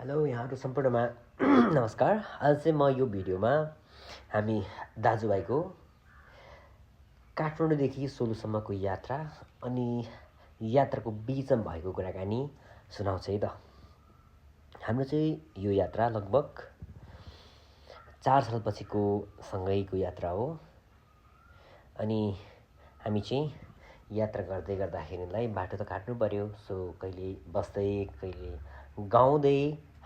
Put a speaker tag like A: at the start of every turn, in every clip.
A: Hello यहाँहरु सम्पूर्णमा नमस्कार। आज चाहिँ म यो भिडियोमा हामी दाजुभाइको काठमाडौँदेखि सोलुसम्मको यात्रा अनि यात्राको बीचमा भएको कुराकानी सुनाउँछु है त। हाम्रो चाहिँ यो यात्रा लगभग 4 सालपछिको सँगैको यात्रा हो अनि हामी चाहिँ यात्रा गर्दै गर्दाखेरिलाई बाटो त काट्नु पर्यो। सो कहिले बस्दै कहिले गाउँदै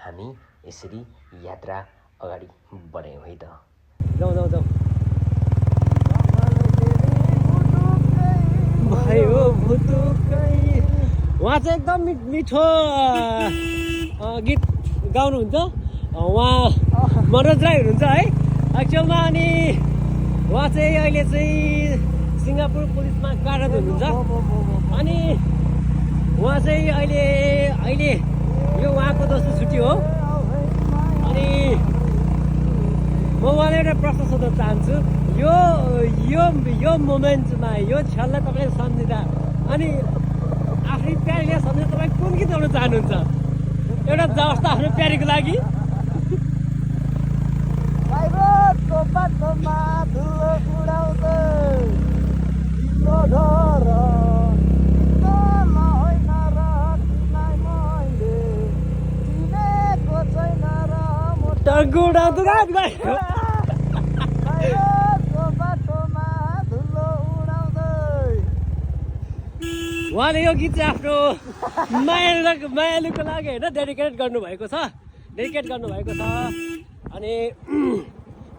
A: हामी यसरी यात्रा अगाडि बढ्यौं है त। जाऊ भयो भुतुकै। उहाँ चाहिँ एकदम मिठो गीत गाउनुहुन्छ। उहाँ मनोज राई हुनुहुन्छ है एक्चुअलमा। अनि उहाँ चाहिँ अहिले चाहिँ सिङ्गापुर पुलिसमा कार्यरत हुनुहुन्छ। अनि उहाँ चाहिँ अहिले यो उहाँको दोस्रो छुट्टी हो। अनि म उहाँलाई एउटा प्रश्न सोध्न चाहन्छु। यो मोमेन्टमा यो क्षणलाई तपाईँले सम्झिँदा अनि आफ्नै प्यारीलाई सम्झिँदा तपाईँ कुन गीत गाउन चाहनुहुन्छ? एउटा जाओस् त आफ्नो प्यारीको लागि। उहाँले यो गीत चाहिँ आफ्नो मायालुको लागि होइन डेडिकेट गर्नुभएको छ। अनि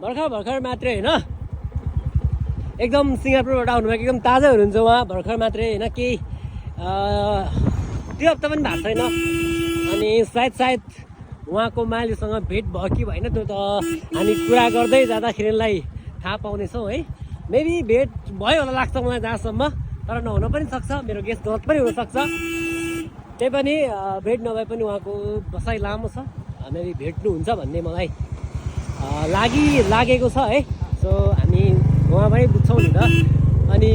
A: भर्खर मात्रै होइन एकदम सिङ्गापुरबाट आउनुभएको एकदम ताजा हुनुहुन्छ उहाँ। भर्खर मात्रै होइन केही 2 हप्ता पनि भएको छैन। अनि सायद उहाँको मालिकसँग भेट भयो कि भएन त्यो त हामी कुरा गर्दै जाँदाखेरिलाई थाहा पाउनेछौँ है। मेबी भेट भयो होला लाग्छ मलाई जहाँसम्म, तर नहुन पनि सक्छ। मेरो गेस गलत पनि हुनसक्छ। त्यही पनि भेट नभए पनि उहाँको बसाइ लामो छ। मेबी भेट्नुहुन्छ भन्ने मलाई लागेको छ है। सो हामी उहाँबाटै बुझ्छौँ नि त। अनि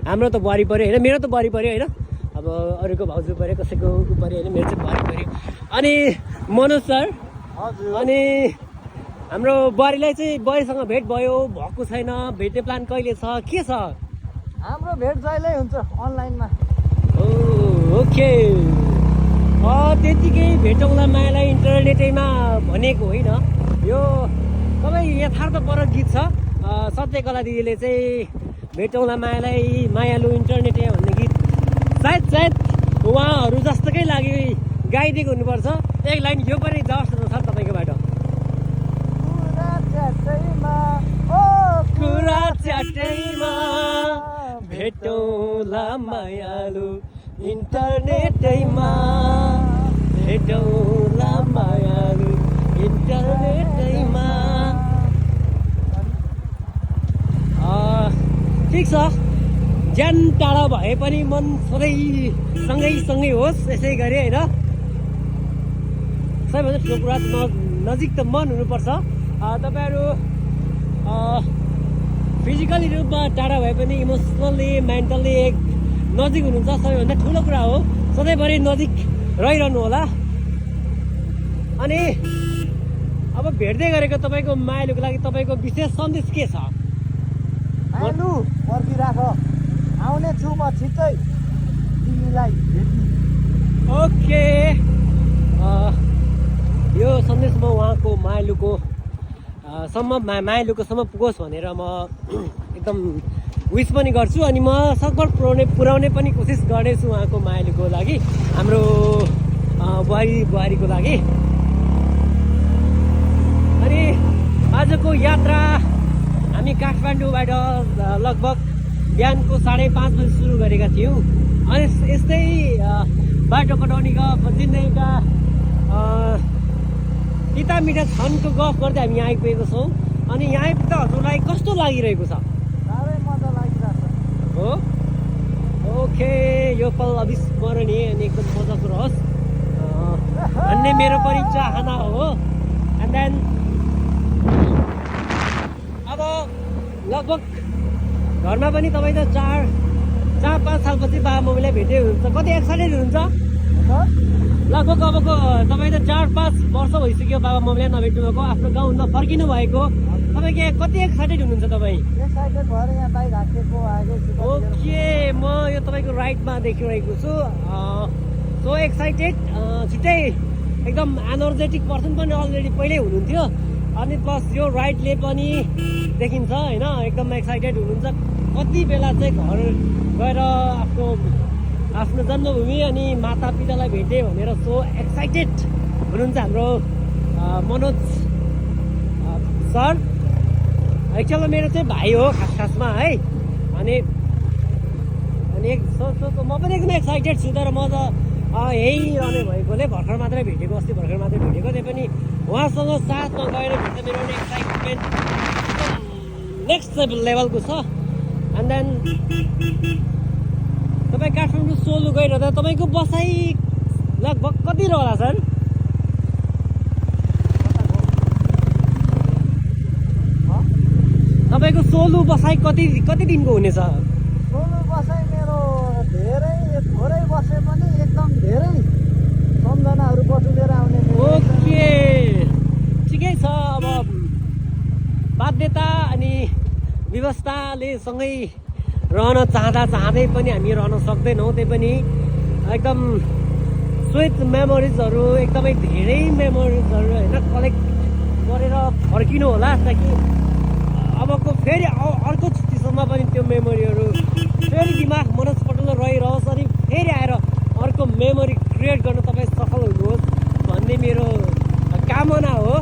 A: हाम्रो त बुहारी पऱ्यो होइन, मेरो त बुहारी पऱ्यो होइन। अब अरूको भाउजू पऱ्यो, कसैको पऱ्यो होइन, मेरो चाहिँ बुहारी पऱ्यो। अनि मनोज सर, अनि हाम्रो बुहारीलाई चाहिँ बुहारीसँग भेट भएको छैन। भेट्ने प्लान कहिले छ, के छ?
B: हाम्रो भेट जहिले हुन्छ अनलाइनमा।
A: ओके। त्यतिकै भेटौँला मायालाई इन्टरनेटैमा भनेको होइन। यो सबै यथार्थपरक गीत छ। सत्यकला दिदीले चाहिँ भेटौँला मायालाई मायालु इन्टरनेटै भन्ने गीत सायद उहाँहरू जस्तोकै लागि गाइदिएको हुनुपर्छ। एक लाइन यो पनि जाओस् न सर तपाईँकोबाट। कुरा च्याटैमा भेटौँला मायालु इन्टरनेटैमा, भेटौँला मायालु इन्टरनेटैमा। ठिक छ, ज्यान टाढा भए पनि मन सधैँ सँगै होस् यसै गरी होइन। सबैभन्दा ठुलो कुरा नजिक त मन हुनुपर्छ। तपाईँहरू फिजिकली रूपमा टाढा भए पनि इमोसनल्ली मेन्टल्ली एक नजिक हुनुहुन्छ, सबैभन्दा ठुलो कुरा हो। सधैँभरि नजिक रहिरहनु होला। अनि अब भेट्दै गरेको तपाईँको मायालुको लागि तपाईँको विशेष सन्देश के छ?
B: मायालु पर्खिराख, आउने छु म छिट्टै तिमीलाई भेट्नु।
A: ओके। यो सन्देश म उहाँको मायालुको सम्म पुगोस् भनेर म एकदम विस पनि गर्छु। अनि म सकभर पुर्याउने पनि कोसिस गर्नेछु उहाँको मायालुको लागि, हाम्रो बुहारीको लागि। अनि आजको यात्रा हामी काठमाडौँबाट लगभग बिहानको 5:30 बजी सुरु गरेका थियौँ। अनि यस्तै बाटो कटाउनेका जिन्दगीका पिता मिठा क्षणको गफ गर्दै हामी यहाँ आइपुगेको छौँ। अनि यहाँ आइपुग्दा हजुरलाई कस्तो लागिरहेको छ?
B: साह्रै मजा लागिरहेको
A: हो। ओके, यो पल अविस्मरणीय अनि एकदम मजाको रहोस् भन्ने मेरो पनि चाहना हो। एन्ड देन अब लगभग घरमा पनि तपाईँ त 4-5 सालपछि बाबा मम्मीलाई भेट्दै हुनुहुन्छ। कति एक्साइटेड हुनुहुन्छ? लगभग अबको तपाईँ त 4-5 वर्ष भइसक्यो बाबा मम्मीलाई नभेट्नु भएको, आफ्नो गाउँमा फर्किनु भएको। तपाईँ के कति एक्साइटेड हुनुहुन्छ तपाईँ?
B: एक्साइटेड भएर यहाँ बाइक हाकेको आएको छु।
A: ओके, म यो तपाईँको राइटमा देखिरहेको छु। सो एक्साइटेड, छिट्टै एकदम एनर्जेटिक पर्सन पनि अलरेडी पहिल्यै हुनुहुन्थ्यो, अनि प्लस यो राइडले पनि देखिन्छ होइन, एकदम एक्साइटेड हुनुहुन्छ। कति बेला चाहिँ घर गएर आफ्नो जन्मभूमि अनि माता पितालाई भेटेँ भनेर सो एक्साइटेड हुनुहुन्छ हाम्रो मनोज सर। एक्चुअलमा मेरो चाहिँ भाइ हो खासमा है। अनि म पनि एकदम एक्साइटेड छु, तर म त यही रहने भएकोले भर्खर मात्रै भेटेको, अस्ति भर्खर मात्रै भेटेको, त्यही पनि उहाँसँग साथमा गएर भेट्दा मेरो पनि एक्साइटमेन्ट नेक्स्ट लेभलको छ। एन्ड देन तपाईँ काठमाडौँ सोलु गइरहँदा तपाईँको बसाइ लगभग कति रहला सर? तपाईँको सोलु बसाइ कति दिनको हुनेछ?
B: सोलु बसाइ मेरो थोरै बसे पनि एकदम धेरै सम्झनाहरू बटुलेर आउने।
A: ओके, ठिकै छ। अब बाध्यता अनि व्यवस्थाले सँगै रहन चाहँदै पनि हामी रहन सक्दैनौँ। त्यही पनि एकदम स्विट मेमोरिजहरू, एकदमै धेरै मेमोरिजहरू होइन कलेक्ट गरेर फर्किनु होला, ताकि अबको फेरि अर्को छुट्टीसम्म पनि त्यो मेमोरीहरू फेरि दिमाग मनस्पटल रहिरहोस्, अनि फेरि आएर अर्को मेमोरी क्रिएट गर्न तपाईँ सफल हुनुहोस् भन्ने मेरो कामना हो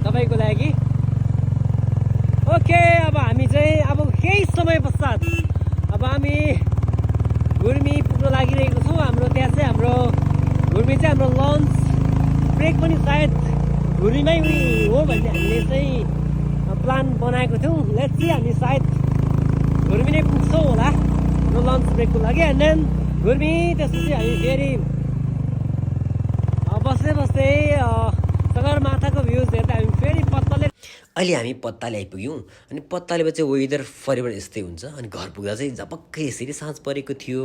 A: तपाईँको लागि। ओके, अब हामी चाहिँ अब केही समय पश्चात अब हामी घुर्मी पुग्न लागिरहेको छौँ। हाम्रो त्यहाँ चाहिँ घुर्मी चाहिँ हाम्रो लन्च ब्रेक पनि सायद घुर्मीमै हो भन्ने हामीले चाहिँ प्लान बनाएको थियौँ। लेट्स सी, हामी सायद घुर्मी नै पुग्छौँ होला हाम्रो लन्च ब्रेकको लागि। एन्ड देन घुर्मी, त्यसपछि हामी फेरि बस्दै सगरमाथाको भ्युज हेर्दा हामी फेरि पत्ताले।
C: अहिले हामी पत्ताले आइपुग्यौँ, अनि पत्तालेमा चाहिँ वेदर फरिबाट यस्तै हुन्छ, अनि घर पुग्दा चाहिँ झपक्कै यसरी साँझ परेको थियो।